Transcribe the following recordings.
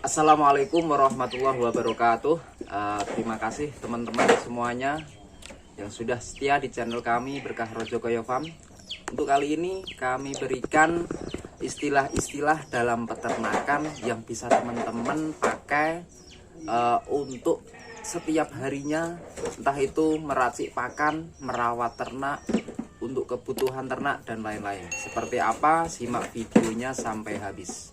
Assalamualaikum warahmatullahi wabarakatuh. Terima kasih teman-teman semuanya yang sudah setia di channel kami Berkah Rojokoyo Farm. Untuk kali ini kami berikan istilah-istilah dalam peternakan yang bisa teman-teman pakai untuk setiap harinya, entah itu meracik pakan, merawat ternak, untuk kebutuhan ternak dan lain-lain. Seperti apa? Simak videonya sampai habis.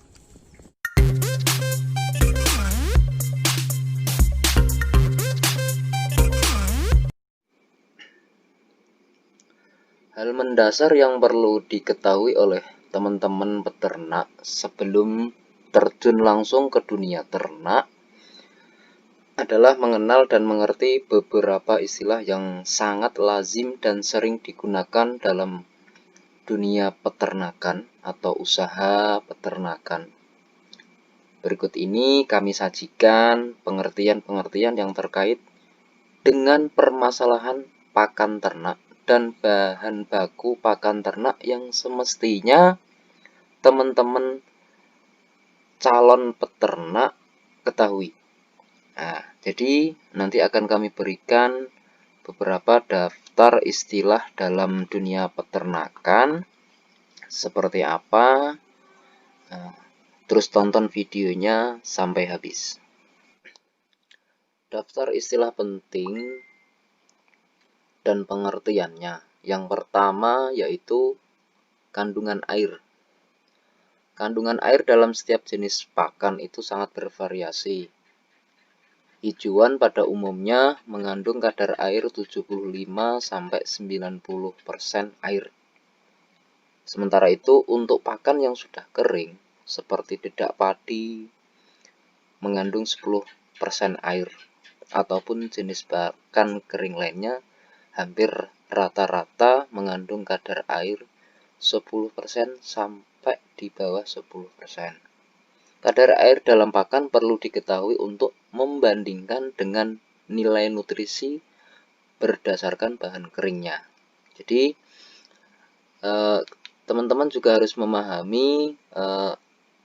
Hal mendasar yang perlu diketahui oleh teman-teman peternak sebelum terjun langsung ke dunia ternak adalah mengenal dan mengerti beberapa istilah yang sangat lazim dan sering digunakan dalam dunia peternakan atau usaha peternakan. Berikut ini kami sajikan pengertian-pengertian yang terkait dengan permasalahan pakan ternak dan bahan baku pakan ternak yang semestinya teman-teman calon peternak ketahui. Nah, jadi nanti akan kami berikan beberapa daftar istilah dalam dunia peternakan seperti apa. Nah, terus tonton videonya sampai habis. Daftar istilah penting dan pengertiannya. Yang pertama yaitu kandungan air. Kandungan air dalam setiap jenis pakan itu sangat bervariasi. Hijauan pada umumnya mengandung kadar air 75-90% air. Sementara itu untuk pakan yang sudah kering seperti dedak padi mengandung 10% air, ataupun jenis pakan kering lainnya hampir rata-rata mengandung kadar air 10% sampai di bawah 10%. Kadar air dalam pakan perlu diketahui untuk membandingkan dengan nilai nutrisi berdasarkan bahan keringnya. Jadi teman-teman juga harus memahami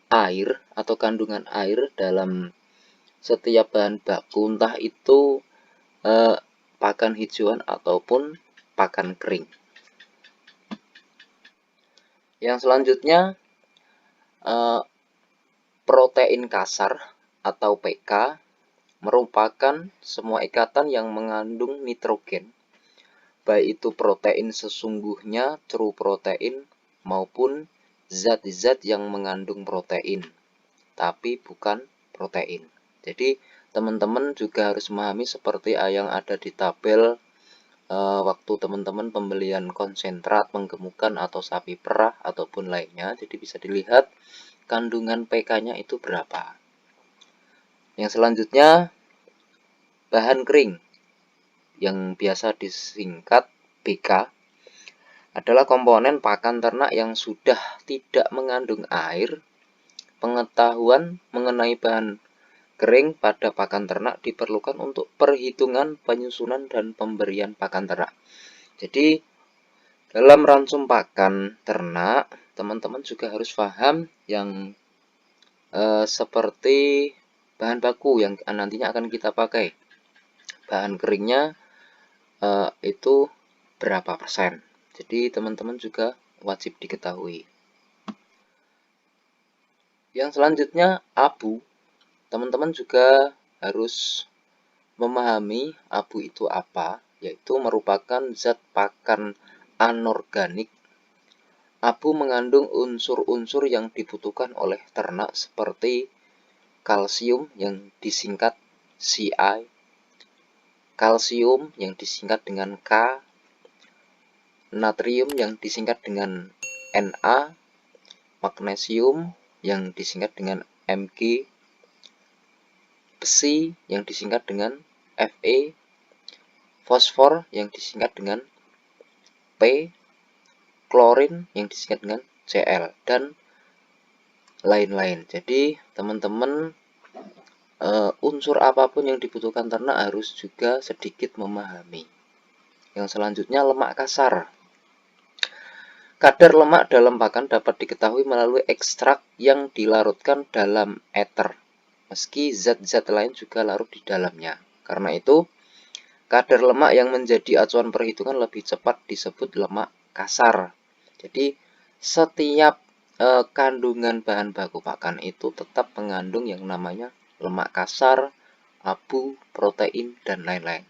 air atau kandungan air dalam setiap bahan baku, entah itu pakan hijauan ataupun pakan kering. Yang selanjutnya protein kasar atau PK merupakan semua ikatan yang mengandung nitrogen, baik itu protein sesungguhnya, true protein, maupun zat-zat yang mengandung protein tapi bukan protein. Jadi teman-teman juga harus memahami seperti yang ada di tabel waktu teman-teman pembelian konsentrat, penggemukan atau sapi perah ataupun lainnya. Jadi bisa dilihat kandungan PK-nya itu berapa. Yang selanjutnya bahan kering yang biasa disingkat BK adalah komponen pakan ternak yang sudah tidak mengandung air. Pengetahuan mengenai bahan kering pada pakan ternak diperlukan untuk perhitungan penyusunan dan pemberian pakan ternak. Jadi dalam ransum pakan ternak, teman-teman juga harus paham yang seperti bahan baku yang nantinya akan kita pakai. Bahan keringnya itu berapa persen. Jadi teman-teman juga wajib diketahui. Yang selanjutnya abu. Teman-teman juga harus memahami abu itu apa, yaitu merupakan zat pakan anorganik. Abu mengandung unsur-unsur yang dibutuhkan oleh ternak seperti kalsium yang disingkat Ci, kalsium yang disingkat dengan K, natrium yang disingkat dengan Na, magnesium yang disingkat dengan Mg, besi yang disingkat dengan Fe, fosfor yang disingkat dengan P, klorin yang disingkat dengan Cl, dan lain-lain. Jadi teman-teman unsur apapun yang dibutuhkan ternak harus juga sedikit memahami. Yang selanjutnya lemak kasar. Kadar lemak dalam pakan dapat diketahui melalui ekstrak yang dilarutkan dalam ether. meski zat-zat lain juga larut di dalamnya. Karena itu, kadar lemak yang menjadi acuan perhitungan lebih cepat disebut lemak kasar. Jadi, setiap kandungan bahan baku pakan itu tetap mengandung yang namanya lemak kasar, abu, protein, dan lain-lain.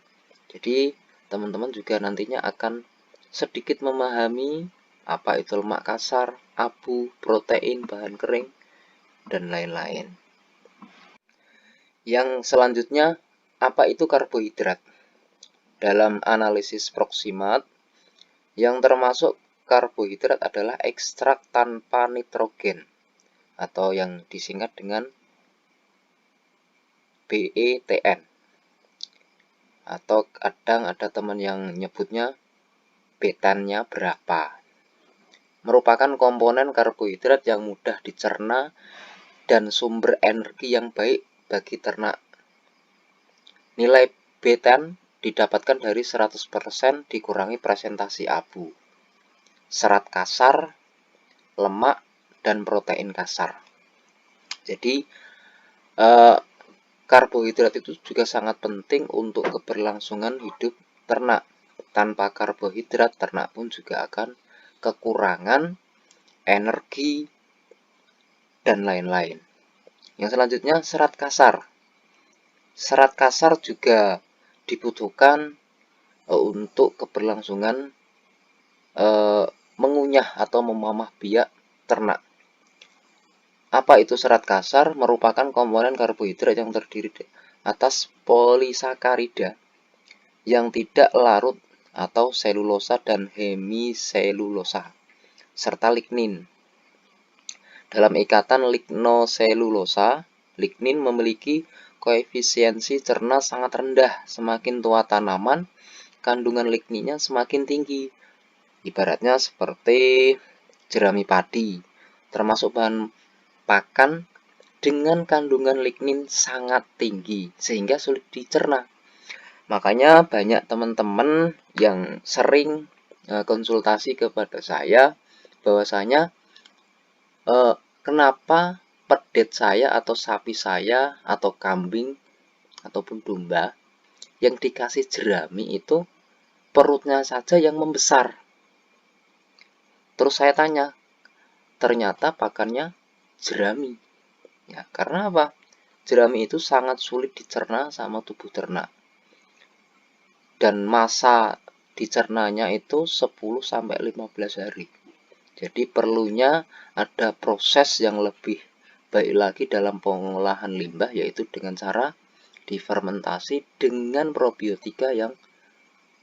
Jadi, teman-teman juga nantinya akan sedikit memahami apa itu lemak kasar, abu, protein, bahan kering, dan lain-lain. Yang selanjutnya, apa itu karbohidrat? Dalam analisis Proximat, yang termasuk karbohidrat adalah ekstrak tanpa nitrogen atau yang disingkat dengan BETN. Atau kadang ada teman yang nyebutnya betannya berapa. Merupakan komponen karbohidrat yang mudah dicerna dan sumber energi yang baik bagi ternak. Nilai betan didapatkan dari 100% dikurangi presentasi abu, serat kasar, lemak, dan protein kasar. Jadi karbohidrat itu juga sangat penting untuk keberlangsungan hidup ternak. Tanpa karbohidrat, ternak pun juga akan kekurangan energi dan lain-lain. Yang selanjutnya, serat kasar. Serat kasar juga dibutuhkan untuk keberlangsungan mengunyah atau memamah biak ternak. Apa itu serat kasar? Merupakan komponen karbohidrat yang terdiri atas polisakarida yang tidak larut atau selulosa dan hemiselulosa serta lignin. Dalam ikatan lignoselulosa, lignin memiliki koefisiensi cerna sangat rendah. Semakin tua tanaman, kandungan ligninnya semakin tinggi. Ibaratnya seperti jerami padi, termasuk bahan pakan dengan kandungan lignin sangat tinggi sehingga sulit dicerna. Makanya banyak teman-teman yang sering konsultasi kepada saya bahwasanya kenapa pedet saya atau sapi saya atau kambing ataupun domba yang dikasih jerami itu perutnya saja yang membesar. Terus saya tanya, ternyata pakannya jerami. Ya, karena apa? Jerami itu sangat sulit dicerna sama tubuh ternak. Dan masa dicernanya itu 10-15 hari. Jadi perlunya ada proses yang lebih baik lagi dalam pengolahan limbah, yaitu dengan cara difermentasi dengan probiotika yang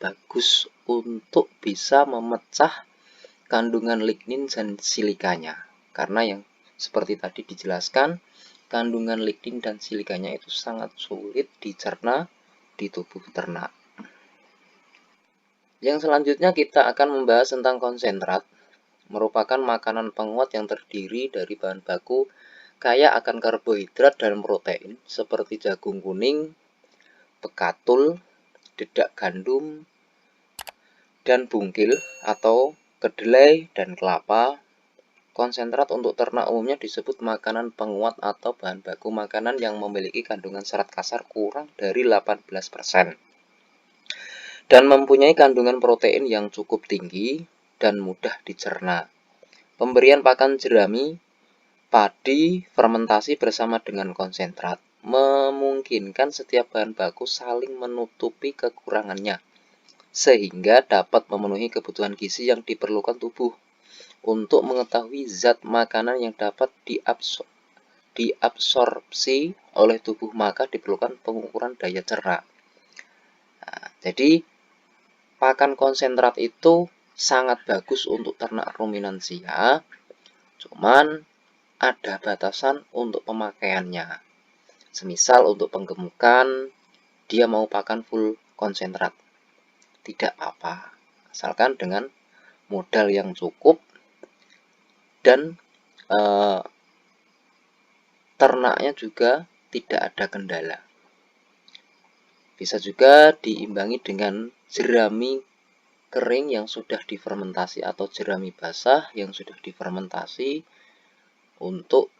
bagus untuk bisa memecah kandungan lignin dan silikanya. Karena yang seperti tadi dijelaskan, kandungan lignin dan silikanya itu sangat sulit dicerna di tubuh ternak. Yang selanjutnya kita akan membahas tentang konsentrat. Merupakan makanan penguat yang terdiri dari bahan baku kaya akan karbohidrat dan protein seperti jagung kuning, bekatul, dedak gandum, dan bungkil atau kedelai dan kelapa. Konsentrat untuk ternak umumnya disebut makanan penguat atau bahan baku makanan yang memiliki kandungan serat kasar kurang dari 18%. Dan mempunyai kandungan protein yang cukup tinggi dan mudah dicerna. Pemberian pakan jerami, padi, fermentasi bersama dengan konsentrat memungkinkan setiap bahan baku saling menutupi kekurangannya, sehingga dapat memenuhi kebutuhan gizi yang diperlukan tubuh. Untuk mengetahui zat makanan yang dapat diabsorpsi oleh tubuh, maka diperlukan pengukuran daya cerna. Nah, jadi pakan konsentrat itu sangat bagus untuk ternak ruminansia, cuman ada batasan untuk pemakaiannya. Semisal untuk penggemukan, dia mau pakan full konsentrat, tidak apa-apa, asalkan dengan modal yang cukup dan ternaknya juga tidak ada kendala. Bisa juga diimbangi dengan jerami kering yang sudah difermentasi atau jerami basah yang sudah difermentasi untuk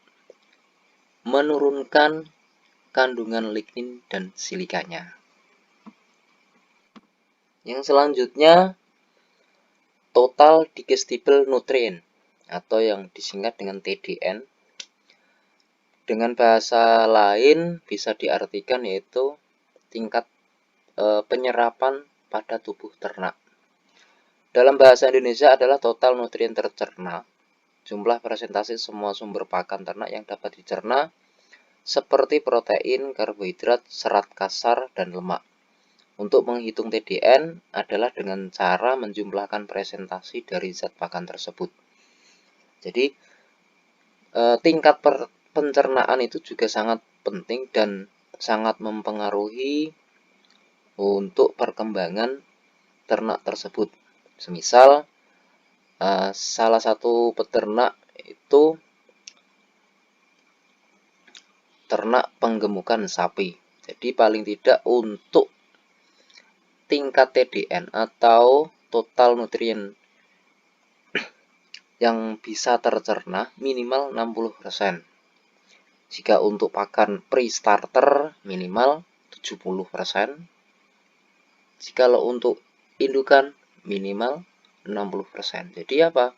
menurunkan kandungan lignin dan silikanya. Yang selanjutnya, total digestible nutrient atau yang disingkat dengan TDN. Dengan bahasa lain bisa diartikan yaitu tingkat penyerapan pada tubuh ternak. Dalam bahasa Indonesia adalah total nutrien tercerna, jumlah presentasi semua sumber pakan ternak yang dapat dicerna seperti protein, karbohidrat, serat kasar, dan lemak. Untuk menghitung TDN adalah dengan cara menjumlahkan presentasi dari zat pakan tersebut. Jadi tingkat pencernaan itu juga sangat penting dan sangat mempengaruhi untuk perkembangan ternak tersebut. Semisal salah satu peternak itu ternak penggemukan sapi. Jadi paling tidak untuk tingkat TDN atau total nutrien yang bisa tercerna minimal 60%. Jika untuk pakan pre-starter minimal 70%. Jika untuk indukan minimal 60%. Jadi apa?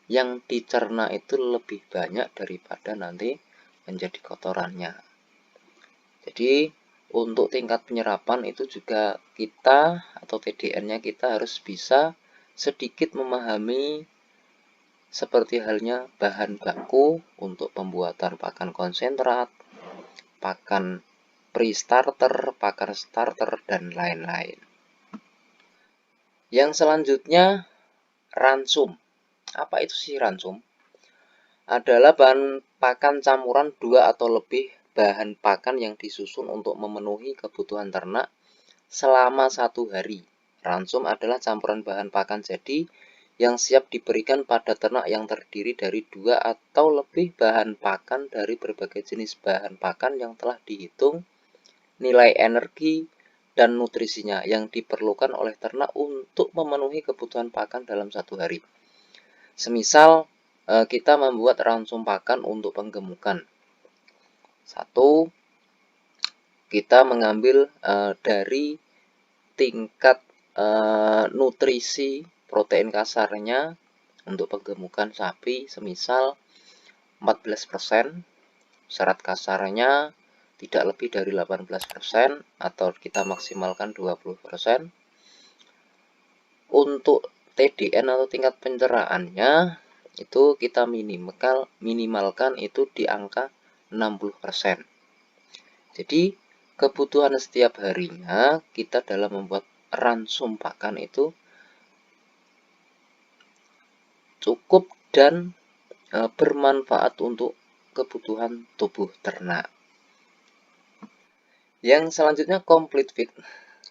Yang dicerna itu lebih banyak daripada nanti menjadi kotorannya. Jadi untuk tingkat penyerapan itu juga kita atau TDN-nya kita harus bisa sedikit memahami seperti halnya bahan baku untuk pembuatan pakan konsentrat, pakan pre-starter, pakan starter, dan lain-lain. Yang selanjutnya, ransum. Apa itu sih ransum? Adalah bahan pakan campuran 2 atau lebih bahan pakan yang disusun untuk memenuhi kebutuhan ternak selama 1 hari. Ransum adalah campuran bahan pakan jadi yang siap diberikan pada ternak yang terdiri dari 2 atau lebih bahan pakan dari berbagai jenis bahan pakan yang telah dihitung nilai energi dan nutrisinya yang diperlukan oleh ternak untuk memenuhi kebutuhan pakan dalam 1 hari. Semisal kita membuat ransum pakan untuk penggemukan. 1, kita mengambil dari tingkat nutrisi protein kasarnya untuk penggemukan sapi semisal 14%, serat kasarnya tidak lebih dari 18% atau kita maksimalkan 20%. Untuk TDN atau tingkat pencerahannya itu kita minimalkan itu di angka 60%. Jadi kebutuhan setiap harinya kita dalam membuat ransum pakan itu cukup dan bermanfaat untuk kebutuhan tubuh ternak. Yang selanjutnya complete feed.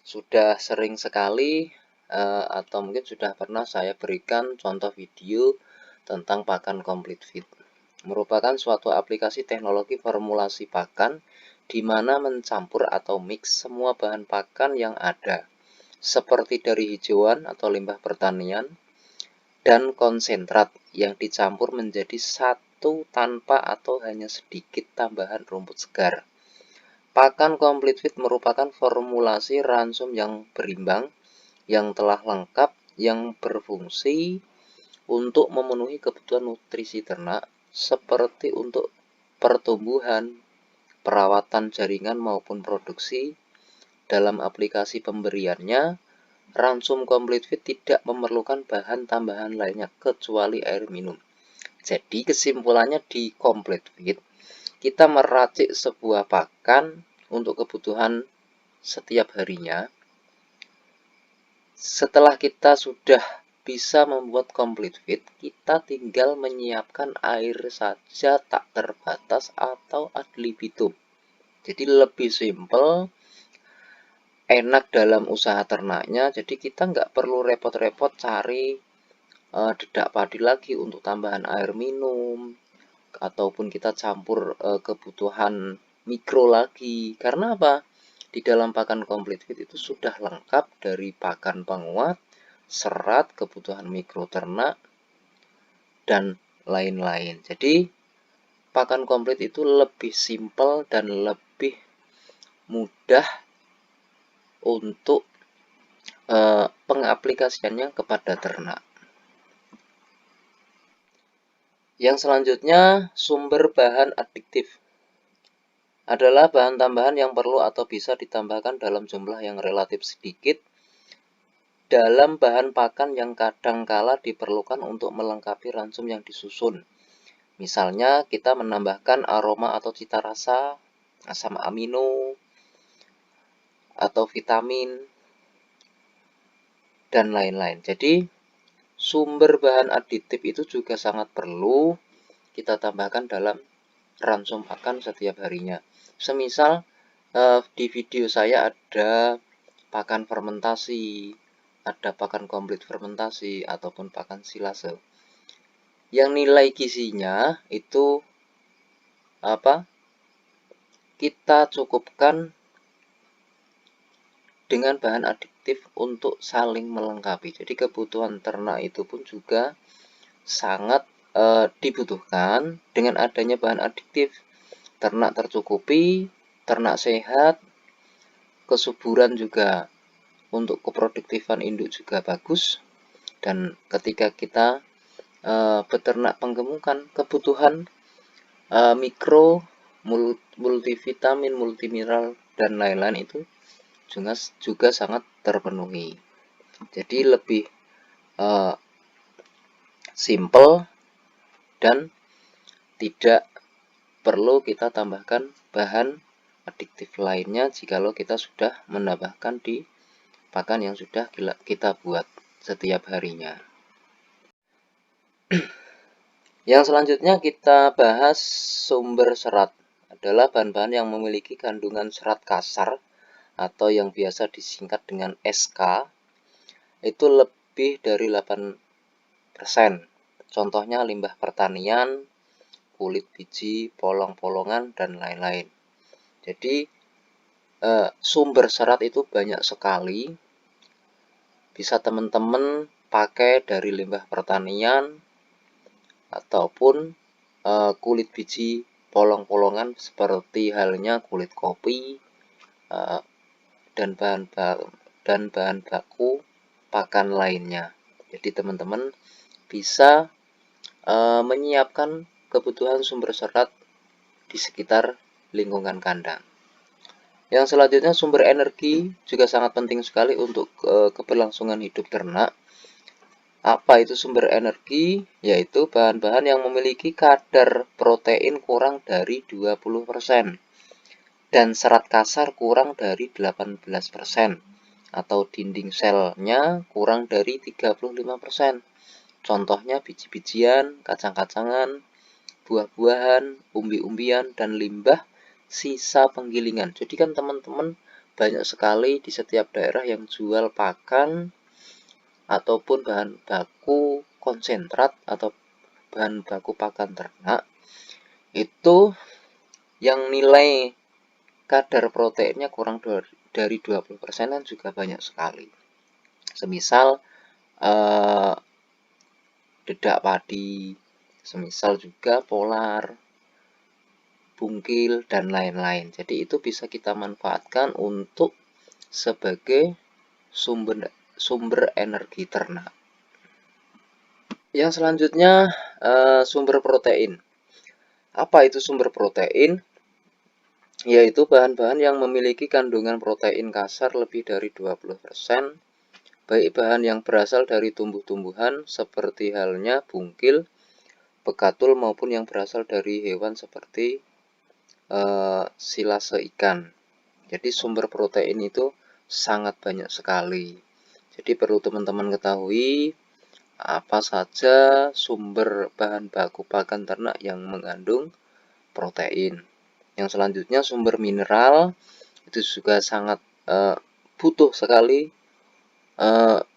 Sudah sering sekali atau mungkin sudah pernah saya berikan contoh video tentang pakan complete feed. Merupakan suatu aplikasi teknologi formulasi pakan di mana mencampur atau mix semua bahan pakan yang ada, seperti dari hijauan atau limbah pertanian dan konsentrat yang dicampur menjadi satu tanpa atau hanya sedikit tambahan rumput segar. Pakan complete feed merupakan formulasi ransum yang berimbang, yang telah lengkap, yang berfungsi untuk memenuhi kebutuhan nutrisi ternak, seperti untuk pertumbuhan, perawatan jaringan maupun produksi. Dalam aplikasi pemberiannya, ransum complete feed tidak memerlukan bahan tambahan lainnya kecuali air minum. Jadi kesimpulannya di complete feed, kita meracik sebuah pakan untuk kebutuhan setiap harinya. Setelah kita sudah bisa membuat complete feed, kita tinggal menyiapkan air saja tak terbatas atau ad libitum. Jadi lebih simple, enak dalam usaha ternaknya. Jadi kita nggak perlu repot-repot cari dedak padi lagi untuk tambahan air minum, ataupun kita campur kebutuhan mikro lagi. Karena apa? Di dalam pakan complete feed itu sudah lengkap dari pakan penguat, serat, kebutuhan mikro ternak, dan lain-lain. Jadi pakan komplit itu lebih simpel dan lebih mudah untuk pengaplikasiannya kepada ternak. Yang selanjutnya, sumber bahan adiktif adalah bahan tambahan yang perlu atau bisa ditambahkan dalam jumlah yang relatif sedikit dalam bahan pakan yang kadangkala diperlukan untuk melengkapi ransum yang disusun. Misalnya, kita menambahkan aroma atau cita rasa, asam amino, atau vitamin, dan lain-lain. Jadi, sumber bahan aditif itu juga sangat perlu kita tambahkan dalam ransum pakan setiap harinya. Semisal di video saya ada pakan fermentasi, ada pakan komplit fermentasi, ataupun pakan silase. Yang nilai gizinya itu kita cukupkan dengan bahan adiktif untuk saling melengkapi. Jadi kebutuhan ternak itu pun juga sangat dibutuhkan. Dengan adanya bahan adiktif, ternak tercukupi, ternak sehat, kesuburan juga untuk keproduktifan induk juga bagus. Dan ketika kita beternak penggemukan, kebutuhan mikro, multivitamin, multimineral, dan lain-lain itu juga sangat terpenuhi. Jadi lebih simple dan tidak perlu kita tambahkan bahan adiktif lainnya jikalau kita sudah menambahkan di pakan yang sudah kita buat setiap harinya. Yang selanjutnya kita bahas sumber serat. Adalah bahan-bahan yang memiliki kandungan serat kasar atau yang biasa disingkat dengan SK itu lebih dari 8%. Contohnya limbah pertanian, kulit biji, polong-polongan, dan lain-lain. Jadi sumber serat itu banyak sekali. Bisa teman-teman pakai dari limbah pertanian ataupun kulit biji polong-polongan seperti halnya kulit kopi dan bahan baku pakan lainnya. Jadi teman-teman bisa menyiapkan kebutuhan sumber serat di sekitar lingkungan kandang. Yang selanjutnya sumber energi juga sangat penting sekali untuk keberlangsungan hidup ternak. Apa itu sumber energi? Yaitu bahan-bahan yang memiliki kadar protein kurang dari 20% dan serat kasar kurang dari 18% atau dinding selnya kurang dari 35%. Contohnya biji-bijian, kacang-kacangan, buah-buahan, umbi-umbian, dan limbah sisa penggilingan. Jadi kan teman-teman banyak sekali di setiap daerah yang jual pakan ataupun bahan baku konsentrat atau bahan baku pakan ternak itu yang nilai kadar proteinnya kurang dari 20% kan juga banyak sekali. Semisal dedak padi, semisal juga polar, bungkil, dan lain-lain. Jadi itu bisa kita manfaatkan untuk sebagai sumber energi ternak. Yang selanjutnya sumber protein. Apa itu sumber protein? Yaitu bahan-bahan yang memiliki kandungan protein kasar lebih dari 20%, baik bahan yang berasal dari tumbuh-tumbuhan seperti halnya bungkil, bekatul maupun yang berasal dari hewan seperti silase ikan. Jadi sumber protein itu sangat banyak sekali. Jadi perlu teman-teman ketahui apa saja sumber bahan baku pakan ternak yang mengandung protein. Yang selanjutnya sumber mineral itu juga sangat butuh sekali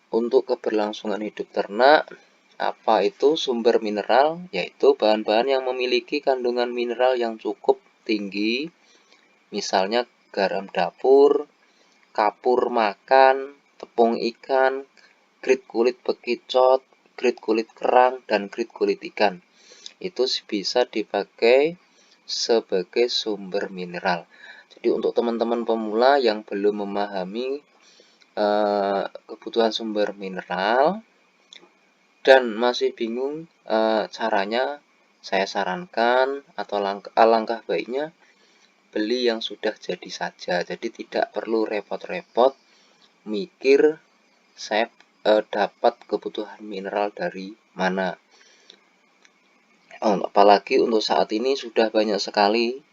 untuk keberlangsungan hidup ternak. Apa itu sumber mineral? Yaitu bahan-bahan yang memiliki kandungan mineral yang cukup tinggi, misalnya garam dapur, kapur makan, tepung ikan, grit kulit bekicot, grit kulit kerang, dan grit kulit ikan. Itu bisa dipakai sebagai sumber mineral. Jadi untuk teman-teman pemula yang belum memahami kebutuhan sumber mineral dan masih bingung caranya, saya sarankan atau alangkah baiknya beli yang sudah jadi saja. Jadi tidak perlu repot-repot mikir saya dapat kebutuhan mineral dari mana. Apalagi untuk saat ini sudah banyak sekali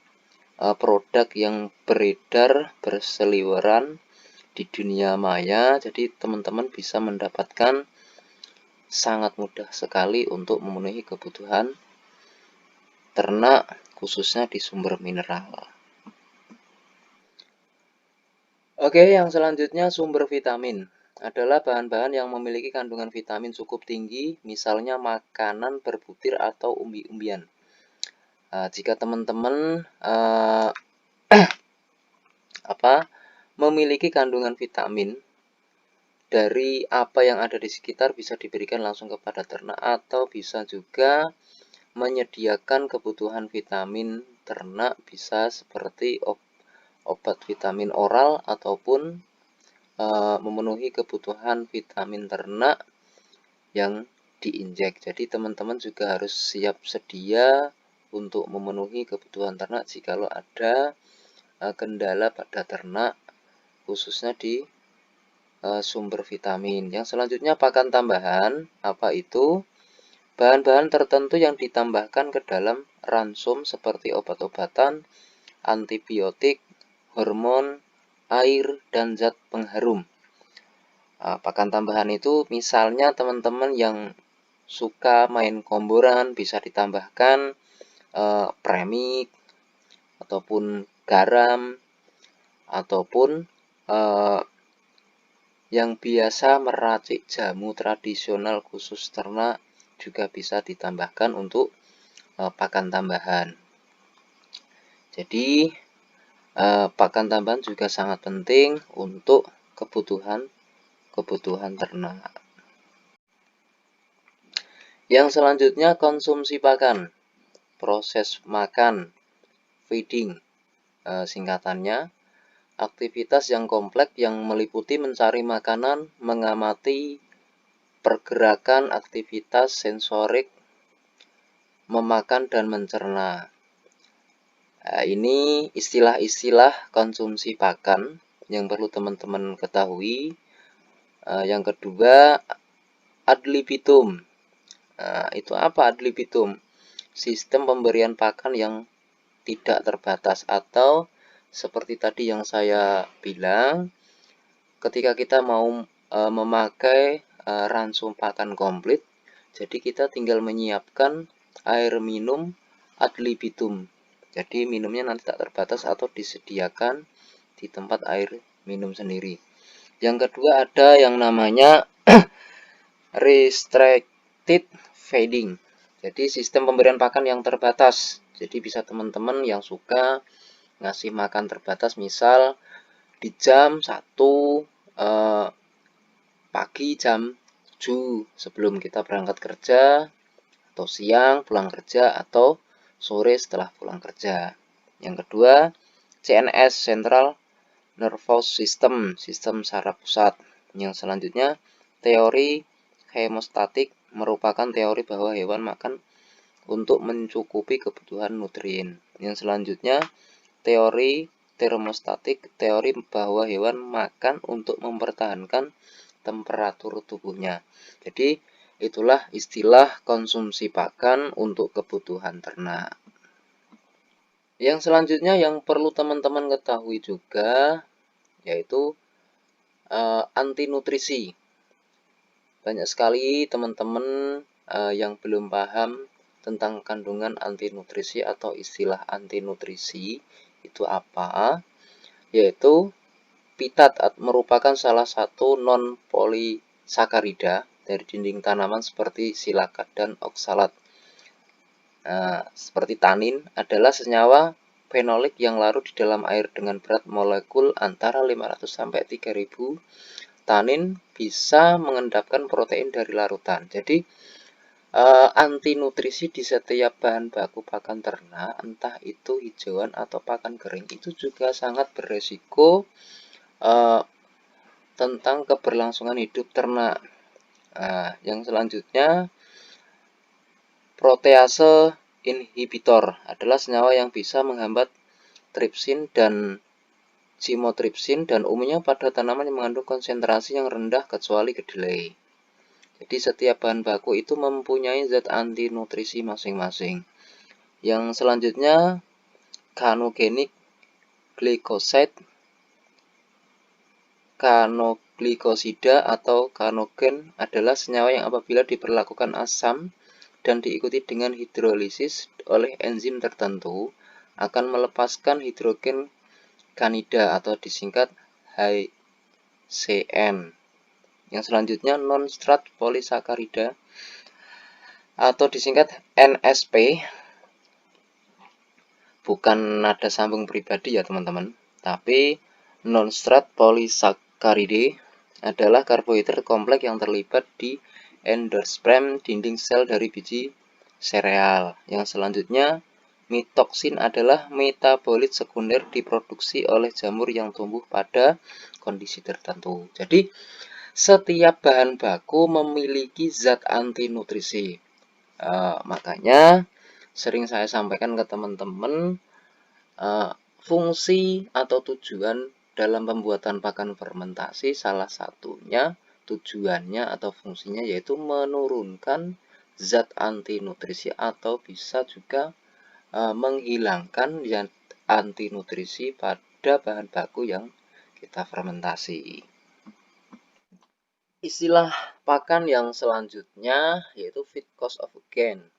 produk yang beredar berseliweran di dunia maya. Jadi teman-teman bisa mendapatkan sangat mudah sekali untuk memenuhi kebutuhan ternak, khususnya di sumber mineral. Oke, yang selanjutnya sumber vitamin adalah bahan-bahan yang memiliki kandungan vitamin cukup tinggi, misalnya makanan berbutir atau umbi-umbian. Jika teman-teman memiliki kandungan vitamin dari apa yang ada di sekitar, bisa diberikan langsung kepada ternak atau bisa juga menyediakan kebutuhan vitamin ternak, bisa seperti obat vitamin oral ataupun memenuhi kebutuhan vitamin ternak yang diinjek. Jadi teman-teman juga harus siap sedia untuk memenuhi kebutuhan ternak jikalau ada kendala pada ternak, khususnya di sumber vitamin. Yang selanjutnya pakan tambahan. Apa itu? Bahan-bahan tertentu yang ditambahkan ke dalam ransum seperti obat-obatan, antibiotik, hormon, air, dan zat pengharum. Pakan tambahan itu misalnya teman-teman yang suka main komboran bisa ditambahkan premik ataupun garam ataupun yang biasa meracik jamu tradisional khusus ternak juga bisa ditambahkan untuk pakan tambahan. Jadi pakan tambahan juga sangat penting untuk kebutuhan ternak. Yang selanjutnya konsumsi pakan, proses makan, feeding. Singkatannya, aktivitas yang kompleks yang meliputi mencari makanan, mengamati pergerakan aktivitas sensorik, memakan dan mencerna. Ini istilah-istilah konsumsi pakan yang perlu teman-teman ketahui. Yang kedua, ad libitum. Itu apa ad libitum? Sistem pemberian pakan yang tidak terbatas, atau seperti tadi yang saya bilang, ketika kita mau memakai ransum pakan komplit, jadi kita tinggal menyiapkan air minum ad libitum. Jadi minumnya nanti tak terbatas atau disediakan di tempat air minum sendiri. Yang kedua ada yang namanya restricted feeding. Jadi sistem pemberian pakan yang terbatas. Jadi bisa teman-teman yang suka ngasih makan terbatas, misal di jam 1 pagi, jam 7 sebelum kita berangkat kerja, atau siang pulang kerja, atau sore setelah pulang kerja. Yang kedua, CNS, Central Nervous System, sistem saraf pusat. Yang selanjutnya, teori hemostatik merupakan teori bahwa hewan makan untuk mencukupi kebutuhan nutrien. Yang selanjutnya, teori termostatik, teori bahwa hewan makan untuk mempertahankan temperatur tubuhnya. Jadi itulah istilah konsumsi pakan untuk kebutuhan ternak. Yang selanjutnya yang perlu teman-teman ketahui juga yaitu anti nutrisi. Banyak sekali teman-teman yang belum paham tentang kandungan anti nutrisi atau istilah anti nutrisi itu apa? Yaitu pitat merupakan salah satu non polisakarida dari dinding tanaman seperti silakat dan oksalat. Seperti tanin adalah senyawa fenolik yang larut di dalam air dengan berat molekul antara 500 sampai 3000. Tanin bisa mengendapkan protein dari larutan. Jadi Anti nutrisi di setiap bahan baku pakan ternak, entah itu hijauan atau pakan kering, itu juga sangat beresiko tentang keberlangsungan hidup ternak. Yang selanjutnya, protease inhibitor adalah senyawa yang bisa menghambat tripsin dan chymotrypsin dan umumnya pada tanaman yang mengandung konsentrasi yang rendah kecuali kedelai. Jadi setiap bahan baku itu mempunyai zat anti nutrisi masing-masing. Yang selanjutnya, kanogenic glycoside, kanoglikosida atau kanogen adalah senyawa yang apabila diperlakukan asam dan diikuti dengan hidrolisis oleh enzim tertentu akan melepaskan hidrogen kanida atau disingkat HCN. Yang selanjutnya, non-strat polisakarida atau disingkat NSP, bukan nada sambung pribadi ya teman-teman, tapi non-strat polisakaride adalah karbohidrat kompleks yang terlibat di endosperm dinding sel dari biji sereal. Yang selanjutnya, mitoksin adalah metabolit sekunder diproduksi oleh jamur yang tumbuh pada kondisi tertentu. Jadi setiap bahan baku memiliki zat anti nutrisi. Makanya sering saya sampaikan ke teman-teman, fungsi atau tujuan dalam pembuatan pakan fermentasi salah satunya tujuannya atau fungsinya yaitu menurunkan zat anti nutrisi atau bisa juga menghilangkan zat anti nutrisi pada bahan baku yang kita fermentasi. Istilah pakan yang selanjutnya yaitu feed cost of gain,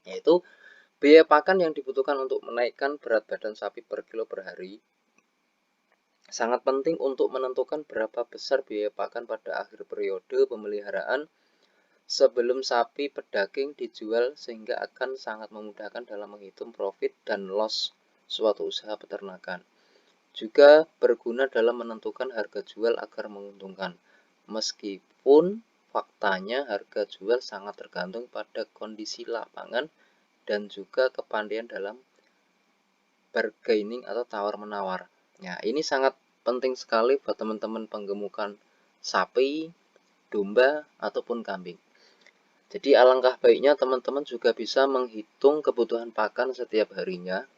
yaitu biaya pakan yang dibutuhkan untuk menaikkan berat badan sapi per kilo per hari. Sangat penting untuk menentukan berapa besar biaya pakan pada akhir periode pemeliharaan sebelum sapi pedaging dijual, sehingga akan sangat memudahkan dalam menghitung profit dan loss suatu usaha peternakan. Juga berguna dalam menentukan harga jual agar menguntungkan. Meskipun faktanya harga jual sangat tergantung pada kondisi lapangan dan juga kepandaian dalam bargaining atau tawar-menawar. Nah, ini sangat penting sekali buat teman-teman penggemukan sapi, domba, ataupun kambing. Jadi alangkah baiknya teman-teman juga bisa menghitung kebutuhan pakan setiap harinya.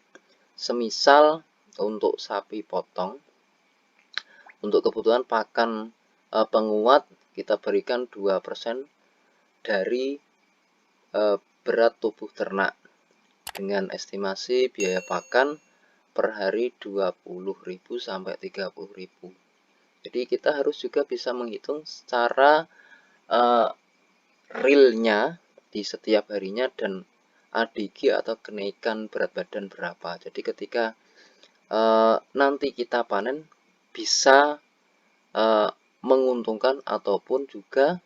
Semisal untuk sapi potong, untuk kebutuhan pakan penguat kita berikan 2% dari berat tubuh ternak dengan estimasi biaya pakan per hari 20.000 sampai 30.000. Jadi kita harus juga bisa menghitung secara realnya di setiap harinya dan ADG atau kenaikan berat badan berapa. Jadi ketika nanti kita panen bisa menguntungkan ataupun juga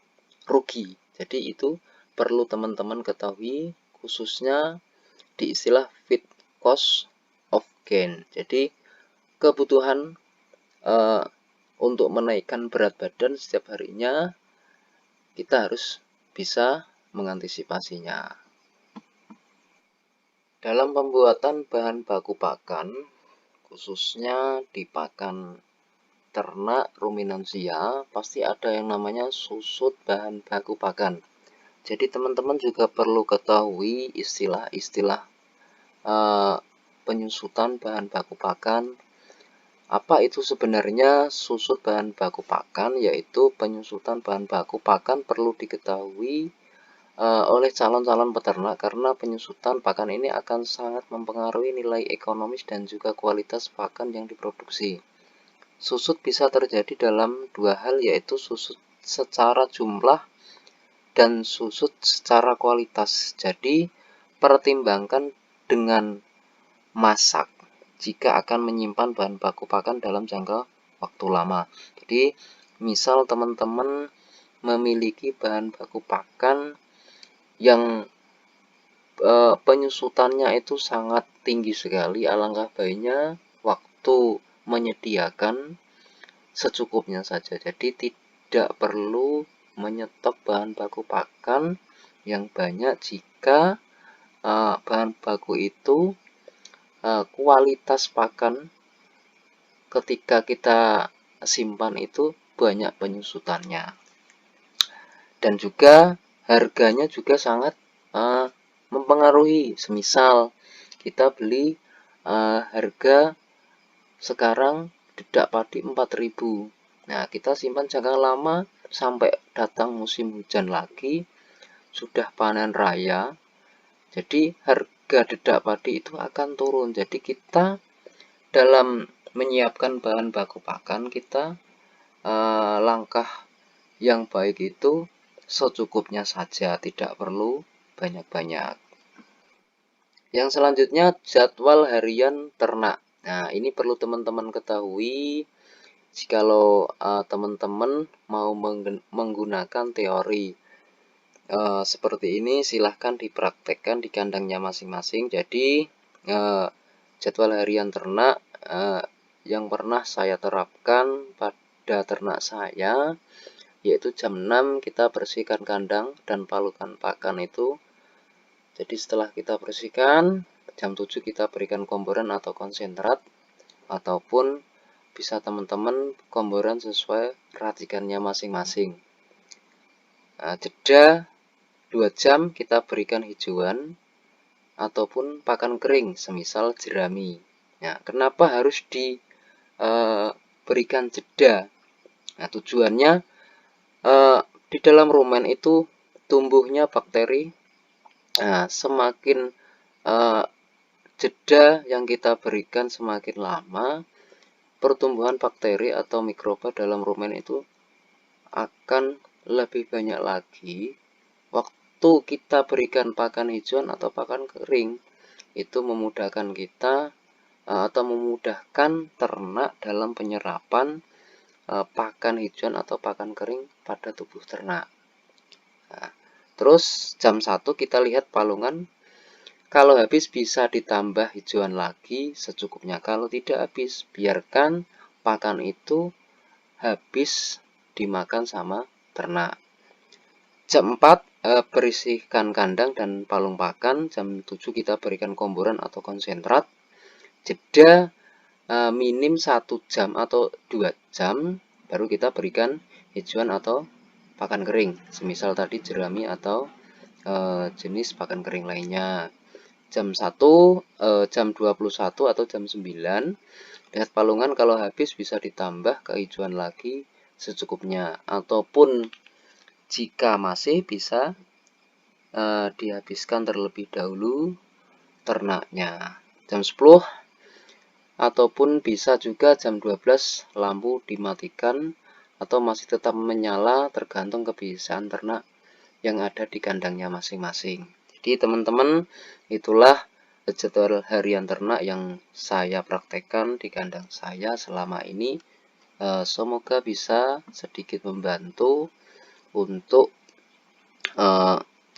rugi. Jadi itu perlu teman-teman ketahui, khususnya di istilah feed cost of gain. Jadi kebutuhan untuk menaikkan berat badan setiap harinya kita harus bisa mengantisipasinya. Dalam pembuatan bahan baku pakan, khususnya di pakan ternak ruminansia, pasti ada yang namanya susut bahan baku pakan. Jadi teman-teman juga perlu ketahui istilah-istilah penyusutan bahan baku pakan. Apa itu sebenarnya susut bahan baku pakan? Yaitu penyusutan bahan baku pakan perlu diketahui oleh calon-calon peternak karena penyusutan pakan ini akan sangat mempengaruhi nilai ekonomis dan juga kualitas pakan yang diproduksi. Susut bisa terjadi dalam dua hal, yaitu susut secara jumlah dan susut secara kualitas. Jadi pertimbangkan dengan masak jika akan menyimpan bahan baku pakan dalam jangka waktu lama. Jadi misal teman-teman memiliki bahan baku pakan yang penyusutannya itu sangat tinggi sekali, alangkah baiknya waktu menyediakan secukupnya saja. Jadi tidak perlu menyetop bahan baku pakan yang banyak jika bahan baku itu kualitas pakan ketika kita simpan itu banyak penyusutannya, dan juga harganya juga sangat mempengaruhi. Semisal kita beli harga sekarang dedak padi 4.000, nah kita simpan jangka lama sampai datang musim hujan lagi, sudah panen raya, jadi harga dedak padi itu akan turun. Jadi kita dalam menyiapkan bahan baku pakan, kita langkah yang baik itu secukupnya saja, tidak perlu banyak-banyak. Yang selanjutnya, jadwal harian ternak. Nah, ini perlu teman-teman ketahui. Jikalau teman-teman mau menggunakan teori seperti ini, silahkan dipraktekkan di kandangnya masing-masing. Jadi jadwal harian ternak yang pernah saya terapkan pada ternak saya, yaitu jam 6 kita bersihkan kandang dan palukan pakan itu. Jadi setelah kita bersihkan, jam 7 kita berikan komboran atau konsentrat, ataupun bisa teman-teman komboran sesuai racikannya masing-masing. Jeda 2 jam kita berikan hijauan ataupun pakan kering, semisal jerami. Nah, kenapa harus diberikan jeda? Nah, tujuannya di dalam rumen itu tumbuhnya bakteri. Nah, semakin jeda yang kita berikan semakin lama, pertumbuhan bakteri atau mikroba dalam rumen itu akan lebih banyak lagi. Waktu kita berikan pakan hijauan atau pakan kering, itu memudahkan kita atau memudahkan ternak dalam penyerapan pakan hijauan atau pakan kering pada tubuh ternak. Nah, terus jam 1 kita lihat palungan. Kalau habis bisa ditambah hijauan lagi secukupnya. Kalau tidak habis, biarkan pakan itu habis dimakan sama ternak. Jam 4 bersihkan kandang dan palung pakan. Jam 7 kita berikan komboran atau konsentrat. Jeda minim 1 jam atau 2 jam baru kita berikan hijauan atau pakan kering, semisal tadi jerami atau jenis pakan kering lainnya. Jam 1, jam 21 atau jam 9 lihat palungan, kalau habis bisa ditambah kehijauan lagi secukupnya, ataupun jika masih bisa dihabiskan terlebih dahulu ternaknya. Jam 10 ataupun bisa juga jam 12 lampu dimatikan atau masih tetap menyala, tergantung kebiasaan ternak yang ada di kandangnya masing-masing. Jadi teman-teman, itulah jadwal harian ternak yang saya praktekkan di kandang saya selama ini. Semoga bisa sedikit membantu untuk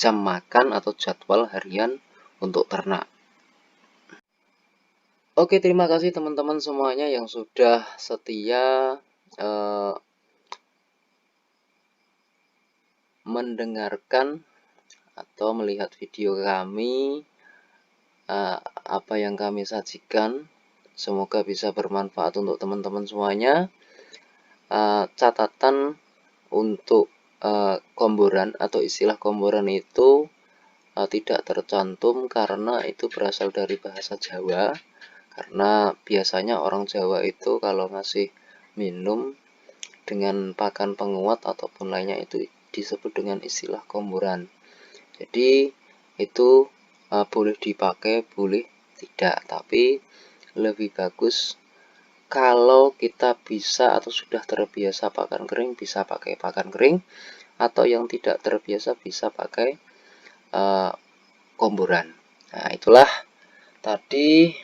jam makan atau jadwal harian untuk ternak. Oke, terima kasih teman-teman semuanya yang sudah setia mendengarkan atau melihat video kami, apa yang kami sajikan. Semoga bisa bermanfaat untuk teman-teman semuanya. Catatan untuk komboran atau istilah komboran itu tidak tercantum karena itu berasal dari bahasa Jawa. Karena biasanya orang Jawa itu kalau ngasih minum dengan pakan penguat ataupun lainnya itu disebut dengan istilah komboran. Jadi itu boleh dipakai, boleh tidak, tapi lebih bagus kalau kita bisa atau sudah terbiasa pakan kering, bisa pakai pakan kering, atau yang tidak terbiasa bisa pakai komboran. Nah, itulah tadi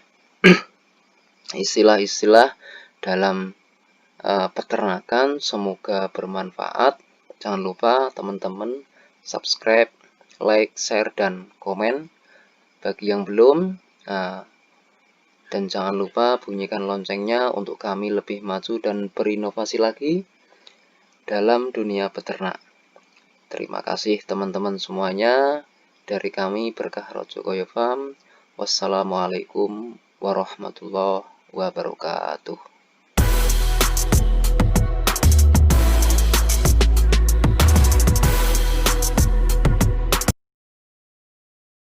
istilah-istilah dalam peternakan. Semoga bermanfaat. Jangan lupa teman-teman subscribe, like, share, dan komen bagi yang belum, dan jangan lupa bunyikan loncengnya untuk kami lebih maju dan berinovasi lagi dalam dunia peternak. Terima kasih teman-teman semuanya. Dari kami Berkah Rojokoyo Farm. Wassalamualaikum warahmatullahi wabarakatuh.